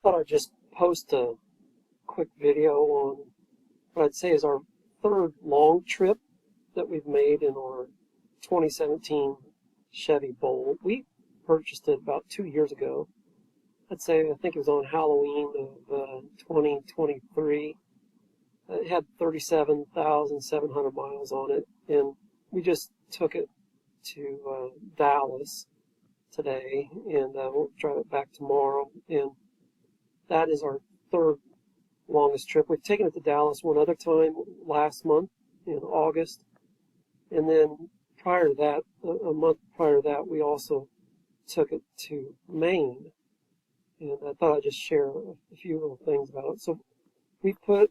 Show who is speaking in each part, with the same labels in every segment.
Speaker 1: Thought I'd just post a quick video on what I'd say is our third long trip that we've made in our 2017 Chevy Bolt. We purchased it about 2 years ago. I think it was on Halloween of 2023. It had 37,700 miles on it, and we just took it to Dallas today, and we'll drive it back tomorrow. And that is our third longest trip. We've taken it to Dallas one other time last month in August, and then prior to that, a month prior to that, we also took it to Maine. And I thought I'd just share a few little things about it. So we put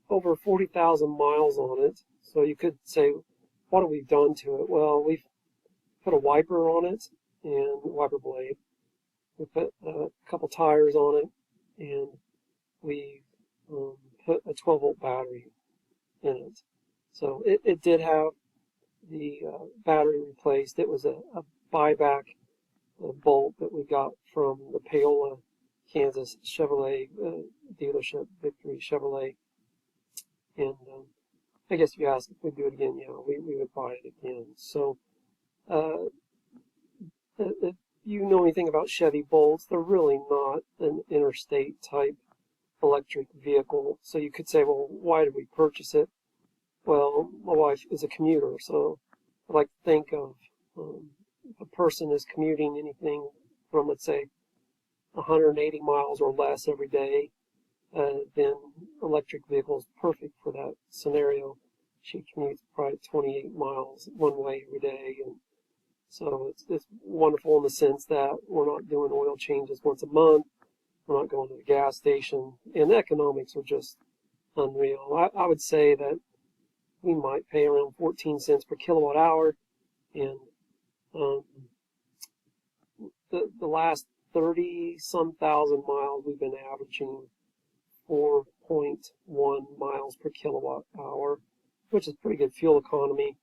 Speaker 1: over 40,000 miles on it. So you could say, what have we done to it? Well, we've put a wiper on it and a wiper blade. We put a couple tires on it, and we put a 12-volt battery in it. So it did have the battery replaced. It was a buyback Bolt that we got from the Paola, Kansas Chevrolet dealership, Victory Chevrolet. And I guess if you ask if we'd do it again, yeah, we would buy it again. So if you know anything about Chevy Bolts, they're really not an interstate type electric vehicle. So you could say, well, why did we purchase it? Well, my wife is a commuter, so I like to think of if a person is commuting anything from, let's say, 180 miles or less every day, then electric vehicle is perfect for that scenario. She commutes probably 28 miles one way every day, and so it's wonderful in the sense that we're not doing oil changes once a month. We're not going to the gas station, and the economics are just unreal. I would say that we might pay around 14 cents per kilowatt hour, and the last 30-some thousand miles we've been averaging 4.1 miles per kilowatt hour, which is pretty good fuel economy.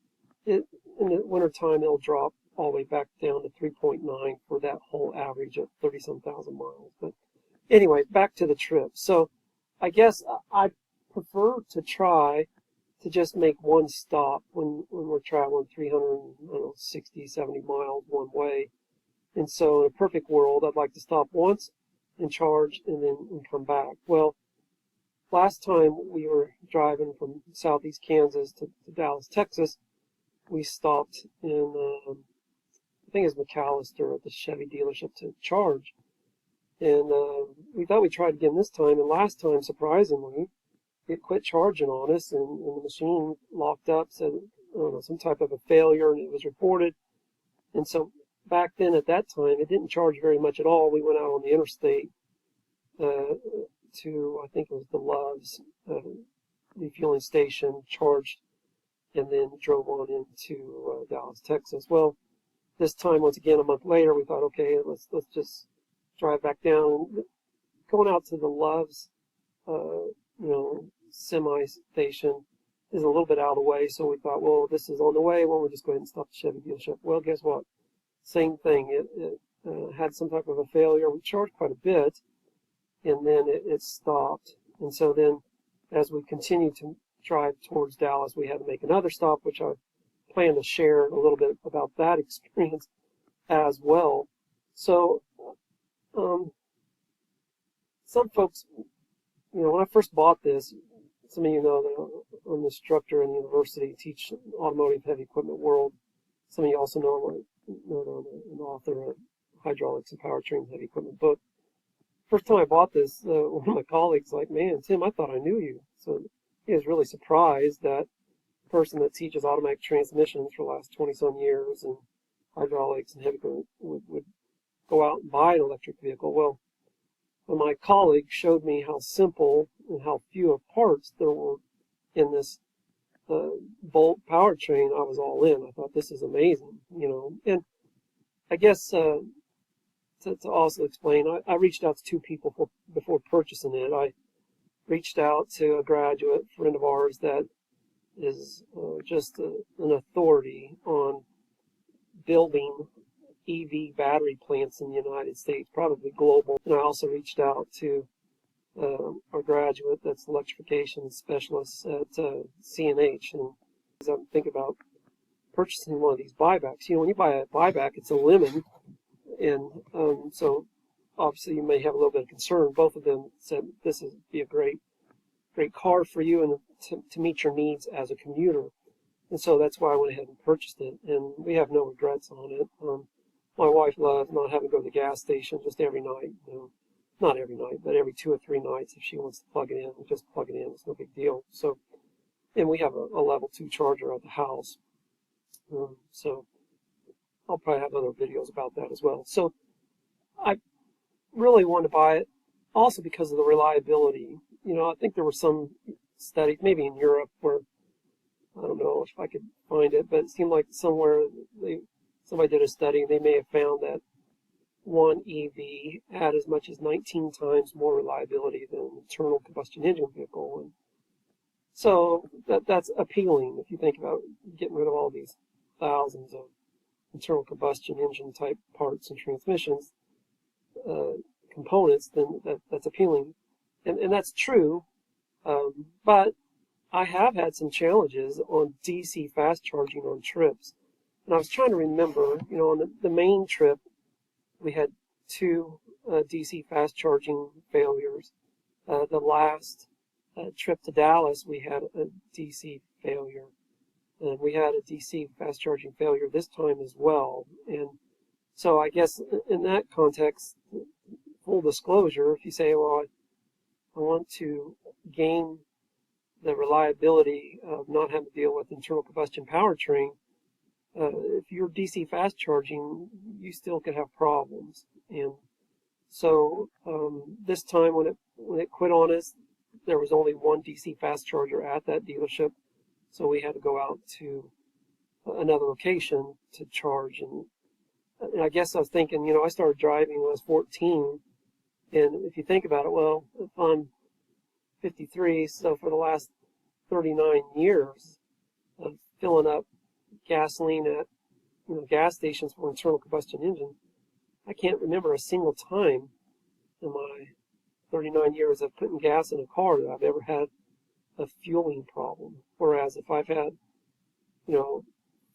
Speaker 1: In the wintertime, it'll drop all the way back down to 3.9 for that whole average of 30-some thousand miles. But anyway, back to the trip. So I guess I prefer to try to just make one stop when we're traveling 360, 70 miles one way. And so in a perfect world, I'd like to stop once and charge and then come back. Well, last time we were driving from southeast Kansas to Dallas, Texas, we stopped in, I think it's McAllister at the Chevy dealership to charge. And we thought we'd try it again this time. And last time, surprisingly, it quit charging on us, and the machine locked up, said, I don't know, some type of a failure, and it was reported. And so back then at that time, it didn't charge very much at all. We went out on the interstate to, I think it was the Love's refueling station, charged, and then drove on into Dallas, Texas. Well, this time, once again, a month later, we thought, okay, let's just drive back down. Going out to the Love's, semi station is a little bit out of the way, so we thought, well, this is on the way. Well, we'll just go ahead and stop the Chevy dealership. Well, guess what? Same thing. It had some type of a failure. We charged quite a bit, and then it stopped. And so then, as we continued to drive towards Dallas, we had to make another stop, which I plan to share a little bit about that experience as well. So, some folks, when I first bought this, some of you know that I'm an instructor in the university, teach automotive heavy equipment world. Some of you also know I'm an author of hydraulics and powertrain heavy equipment book. First time I bought this, one of my colleagues like, man, Tim, I thought I knew you. So he was really surprised that a person that teaches automatic transmissions for the last 20-some years and hydraulics and heavy equipment would go out and buy an electric vehicle. Well, when my colleague showed me how simple and how few of parts there were in this Bolt powertrain, I was all in. I thought, this is amazing, And I guess to also explain, I reached out to two people before purchasing it. I reached out to a graduate friend of ours that is just an authority on building EV battery plants in the United States, probably global. And I also reached out to our graduate that's electrification specialist at CNH, and I'm thinking about purchasing one of these buybacks. When you buy a buyback, it's a lemon, and so obviously you may have a little bit of concern. Both of them said this would be a great car for you and to meet your needs as a commuter. And so that's why I went ahead and purchased it, and we have no regrets on it. My wife loves not having to go to the gas station just every night. Not every night, but every 2 or 3 nights if she wants to plug it in. Just plug it in. It's no big deal. So, and we have a level 2 charger at the house. So I'll probably have other videos about that as well. So I really wanted to buy it also because of the reliability. I think there were some studies, maybe in Europe, where, I don't know if I could find it, but it seemed like somewhere somebody did a study and they may have found that one EV had as much as 19 times more reliability than an internal combustion engine vehicle. And so that's appealing if you think about getting rid of all these thousands of internal combustion engine type parts and transmissions components, then that's appealing. And that's true, but I have had some challenges on DC fast charging on trips. And I was trying to remember, on the Maine trip, we had 2 DC fast charging failures. The last trip to Dallas, we had a DC failure. And we had a DC fast charging failure this time as well. And so I guess in that context, full disclosure, if you say, well, I want to gain the reliability of not having to deal with internal combustion powertrain, if you're DC fast charging, you still could have problems. And so this time when it quit on us, there was only one DC fast charger at that dealership, so we had to go out to another location to charge. And I guess I was thinking, I started driving when I was 14, and if you think about it, well, if I'm 53, so for the last 39 years of filling up gasoline at gas stations for internal combustion engine, I can't remember a single time in my 39 years of putting gas in a car that I've ever had a fueling problem. Whereas if I've had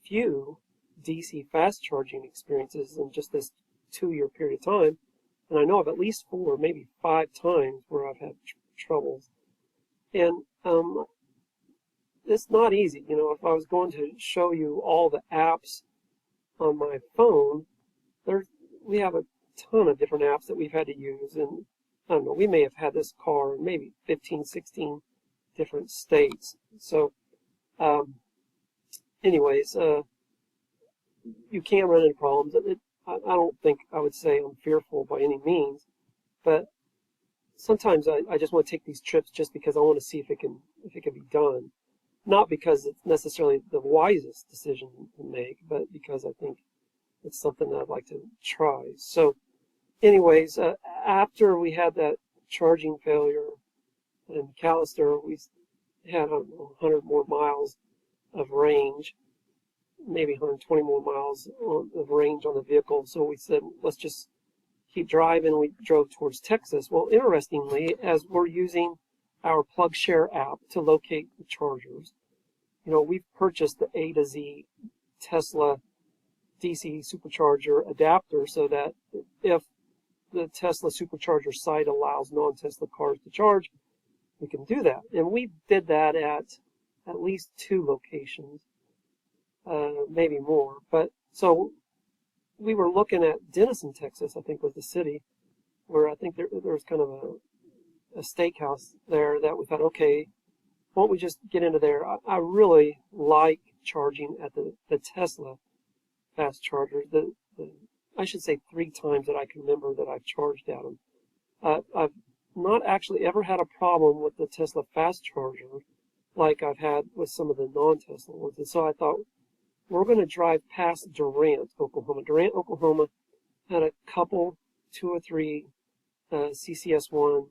Speaker 1: few DC fast charging experiences in just this 2-year period of time, and I know of at least 4, maybe 5 times where I've had troubles. And it's not easy. If I was going to show you all the apps on my phone, we have a ton of different apps that we've had to use, and I don't know, we may have had this car in maybe 15, 16 different states. So anyways, you can run into problems. I don't think I would say I'm fearful by any means, but sometimes I just want to take these trips just because I want to see if it can be done. Not because it's necessarily the wisest decision to make, but because I think it's something that I'd like to try. So anyways, after we had that charging failure in Callister, we had 100 more miles of range, maybe 120 more miles of range on the vehicle. So we said, let's just keep driving. We drove towards Texas. Well, interestingly, as we're using our PlugShare app to locate the chargers, we've purchased the A to Z Tesla DC supercharger adapter so that if the Tesla supercharger site allows non-Tesla cars to charge, we can do that. And we did that at least 2 locations, maybe more. But so we were looking at Denison, Texas, I think was the city, where I think there was kind of a steakhouse there that we thought, okay, why don't we just get into there? I really like charging at the Tesla fast chargers. I should say 3 times that I can remember that I've charged at them. I've not actually ever had a problem with the Tesla fast charger like I've had with some of the non-Tesla ones. And so I thought, we're going to drive past Durant, Oklahoma. Durant, Oklahoma had a couple, 2 or 3 CCS1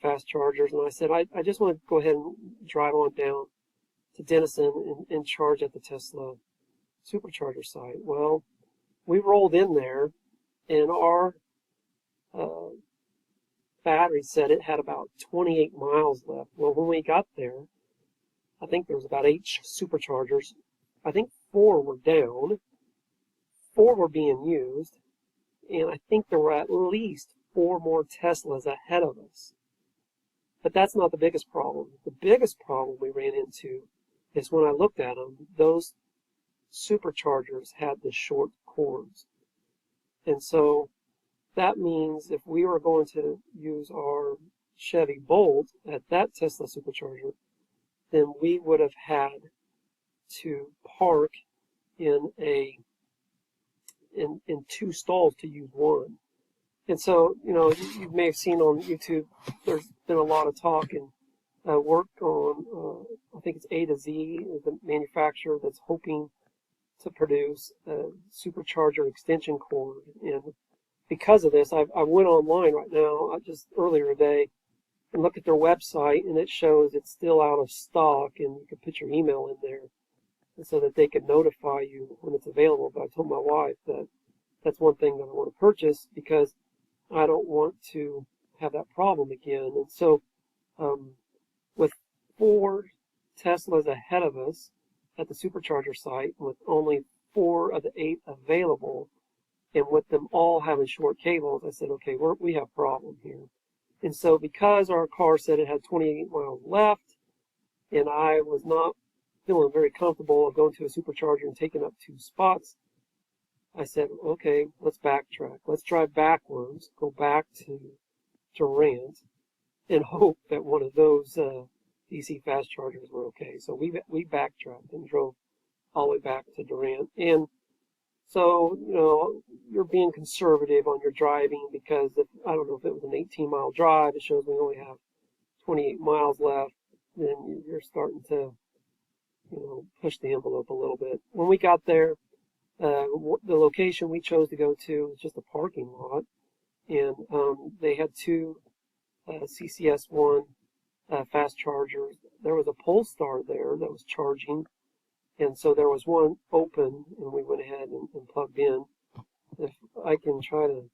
Speaker 1: fast chargers. And I said, I just want to go ahead and drive on down to Denison and charge at the Tesla supercharger site. Well, we rolled in there, and our battery said it had about 28 miles left. Well, when we got there, I think there was about 8 superchargers. I think 4 were down, 4 were being used, and I think there were at least 4 more Teslas ahead of us. But that's not the biggest problem. The biggest problem we ran into is when I looked at them, those superchargers had the short cords. And so that means if we were going to use our Chevy Bolt at that Tesla supercharger, then we would have had to park in in 2 stalls to use one. And so, you may have seen on YouTube, there's been a lot of talk and work on, I think it's A to Z, the manufacturer that's hoping to produce a supercharger extension cord. And because of this, I went online right now, just earlier today, and look at their website, and it shows it's still out of stock, and you can put your email in there so that they can notify you when it's available. But I told my wife that that's one thing that I want to purchase because I don't want to have that problem again. And so with 4 Teslas ahead of us at the supercharger site, with only 4 of the 8 available, and with them all having short cables, I said, okay, we have a problem here. And so because our car said it had 28 miles left, and I was not feeling very comfortable of going to a supercharger and taking up 2 spots, I said, okay, let's backtrack. Let's drive backwards, go back to Durant, and hope that one of those DC fast chargers were okay. So we backtracked and drove all the way back to Durant. And so, you're being conservative on your driving because I don't know if it was an 18-mile drive, it shows we only have 28 miles left, then you're starting to, push the envelope a little bit. When we got there, the location we chose to go to was just a parking lot, and they had 2 CCS1 fast chargers. There was a Polestar there that was charging, and so there was one open, and we went ahead and plugged in. If I can try to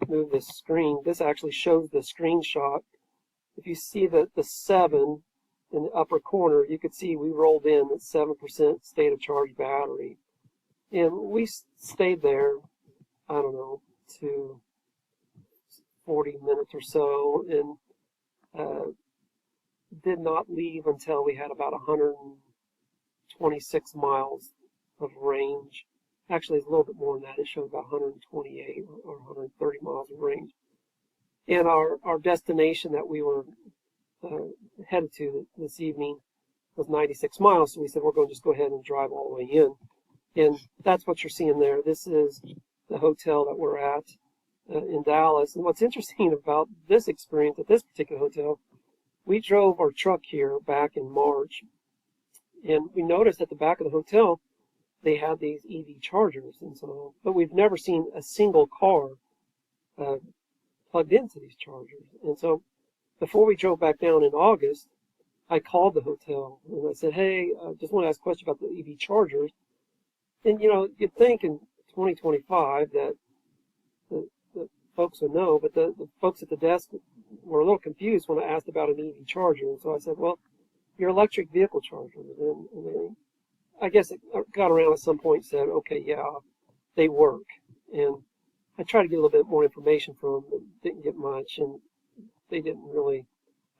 Speaker 1: move this screen, this actually shows the screenshot. If you see the 7 in the upper corner, you could see we rolled in at 7% state of charge battery. And we stayed there, I don't know, to 40 minutes or so, and did not leave until we had about 126 miles of range. Actually, it's a little bit more than that. It showed about 128 or 130 miles of range. And our destination that we were headed to this evening was 96 miles, so we said we're going to just go ahead and drive all the way in. And that's what you're seeing there. This is the hotel that we're at in Dallas. And what's interesting about this experience at this particular hotel, we drove our truck here back in March, and we noticed at the back of the hotel they had these EV chargers, and so, but we've never seen a single car plugged into these chargers. And so before we drove back down in August, I called the hotel and I said, hey, I just want to ask a question about the EV chargers. And you'd think in 2025 that the folks would know, but the folks at the desk were a little confused when I asked about an EV charger. And so I said, well, your electric vehicle chargers. And they, I guess it got around at some point and said, okay, yeah, they work. And I tried to get a little bit more information from them, but didn't get much, and they didn't really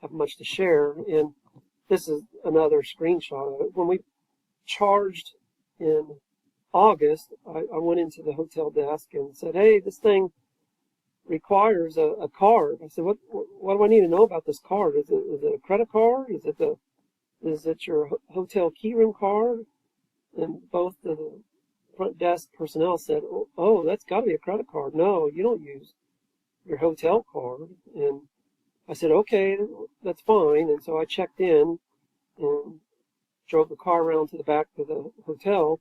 Speaker 1: have much to share. And this is another screenshot of it. When we charged in August, I went into the hotel desk and said, hey, this thing requires a card. I said, what do I need to know about this card? Is it a credit card? Is it your hotel key room card? And both the front desk personnel said, oh, that's got to be a credit card. No, you don't use your hotel card. And I said, okay, that's fine. And so I checked in and drove the car around to the back of the hotel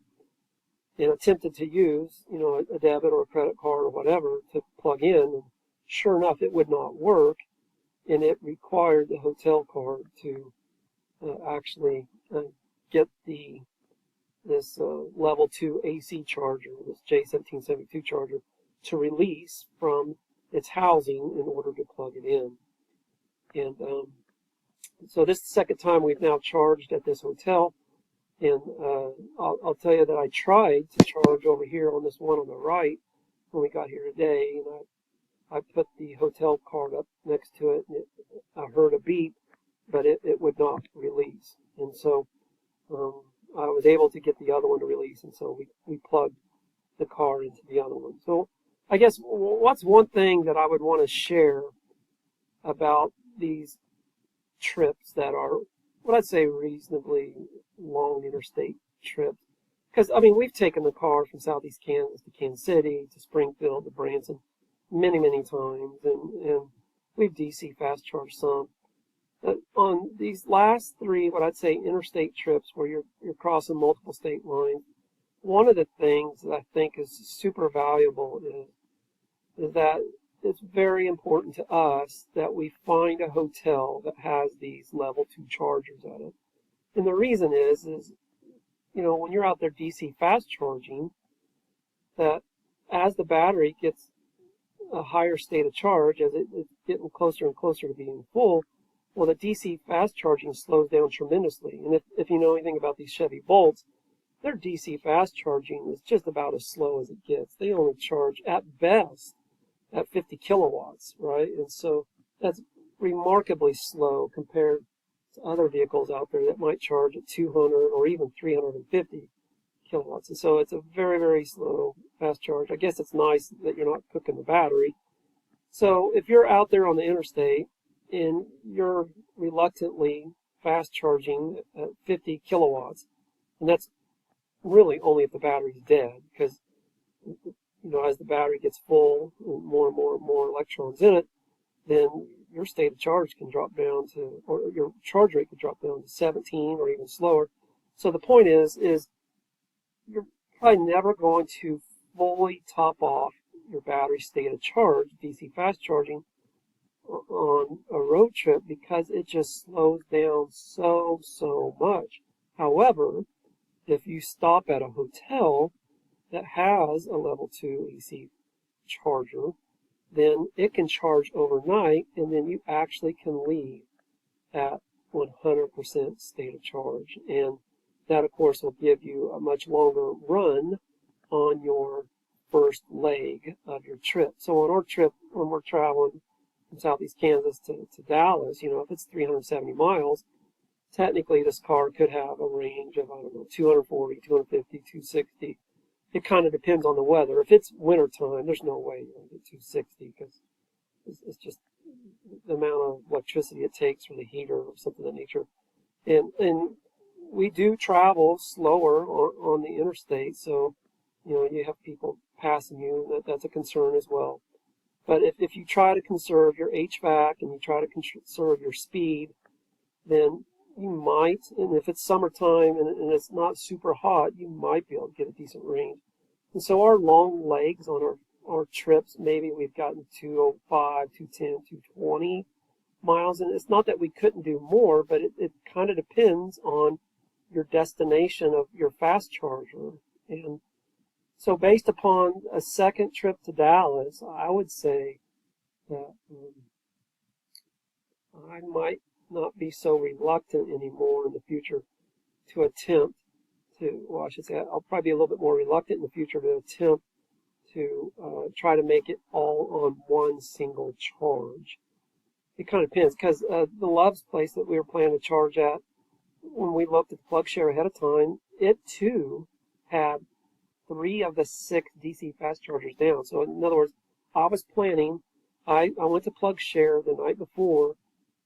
Speaker 1: and attempted to use, a debit or a credit card or whatever to plug in. And sure enough, it would not work, and it required the hotel card to actually get the level 2 AC charger, this J1772 charger, to release from its housing in order to plug it in. And so this is the second time we've now charged at this hotel. And I'll tell you that I tried to charge over here on this one on the right when we got here today, and I put the hotel card up next to it, and I heard a beep, but it would not release. And so I was able to get the other one to release, and so we plugged the car into the other one. So I guess what's one thing that I would want to share about these trips that are, what I'd say, reasonably long interstate trips? Because, I mean, we've taken the car from southeast Kansas to Kansas City, to Springfield, to Branson many, many times, and we've DC fast charged some. On these last three, what I'd say, interstate trips where you're crossing multiple state lines, one of the things that I think is super valuable is that it's very important to us that we find a hotel that has these level 2 chargers at it. And the reason is, you know, when you're out there DC fast charging, that as the battery gets a higher state of charge, as it's getting closer and closer to being full, well, the DC fast charging slows down tremendously. And if you know anything about these Chevy Bolts, their DC fast charging is just about as slow as it gets. They only charge at best at 50 kilowatts, right? And so that's remarkably slow compared to other vehicles out there that might charge at 200 or even 350 kilowatts. And so it's a very, very slow fast charge. I guess it's nice that you're not cooking the battery. So if you're out there on the interstate and you're reluctantly fast charging at 50 kilowatts, and that's really only if the battery's dead, because, you know, as the battery gets full, more and more electrons in it, then your state of charge can drop down to, or your charge rate could drop down to 17 or even slower. So the point is you're probably never going to fully top off your battery state of charge, DC fast charging, on a road trip, because it just slows down so much. However, if you stop at a hotel that has a level 2 AC charger, then it can charge overnight, and then you actually can leave at 100% state of charge. And that, of course, will give you a much longer run on your first leg of your trip. So on our trip, when we're traveling from southeast Kansas to Dallas, you know, if it's 370 miles, technically this car could have a range of, I don't know, 240, 250, 260. It kind of depends on the weather. If it's wintertime, there's no way you're going to get 260, because it's just the amount of electricity it takes for the heater or something of that nature. And we do travel slower on the interstate, so, you know, you have people passing you. That's a concern as well. But if you try to conserve your HVAC and you try to conserve your speed, then you might, and if it's summertime and it's not super hot, you might be able to get a decent range. And so our long legs on our trips, maybe we've gotten 205, 210, 220 miles. And it's not that we couldn't do more, but it kind of depends on your destination of your fast charger. And so based upon a second trip to Dallas, I would say that I might not be so reluctant anymore in the future to attempt to, well, I should say I'll probably be a little bit more reluctant in the future to attempt to try to make it all on one single charge. It kind of depends, because the Love's place that we were planning to charge at, when we looked at the plug share ahead of time, it too had 3 of the 6 DC fast chargers down. So in other words, I was planning, I went to plug share the night before,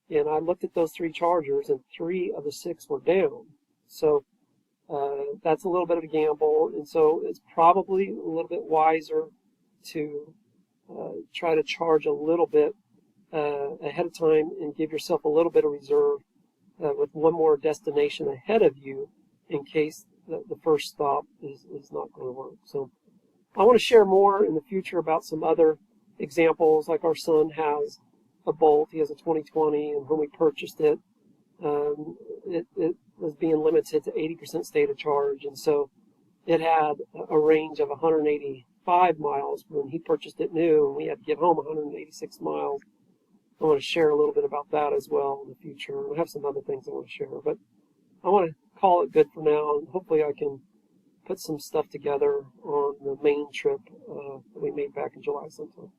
Speaker 1: and I looked at those 3 chargers, and 3 of the 6 were down. So that's a little bit of a gamble, and so it's probably a little bit wiser to try to charge a little bit ahead of time and give yourself a little bit of reserve with one more destination ahead of you in case the first stop is not going to work. So I want to share more in the future about some other examples. Like our son has a Bolt. He has a 2020, and when we purchased it, it was being limited to 80% state of charge, and so it had a range of 185 miles when he purchased it new, and we had to get home 186 miles. I want to share a little bit about that as well in the future. I have some other things I want to share, but I want to call it good for now, and hopefully I can put some stuff together on the Maine trip that we made back in July sometime.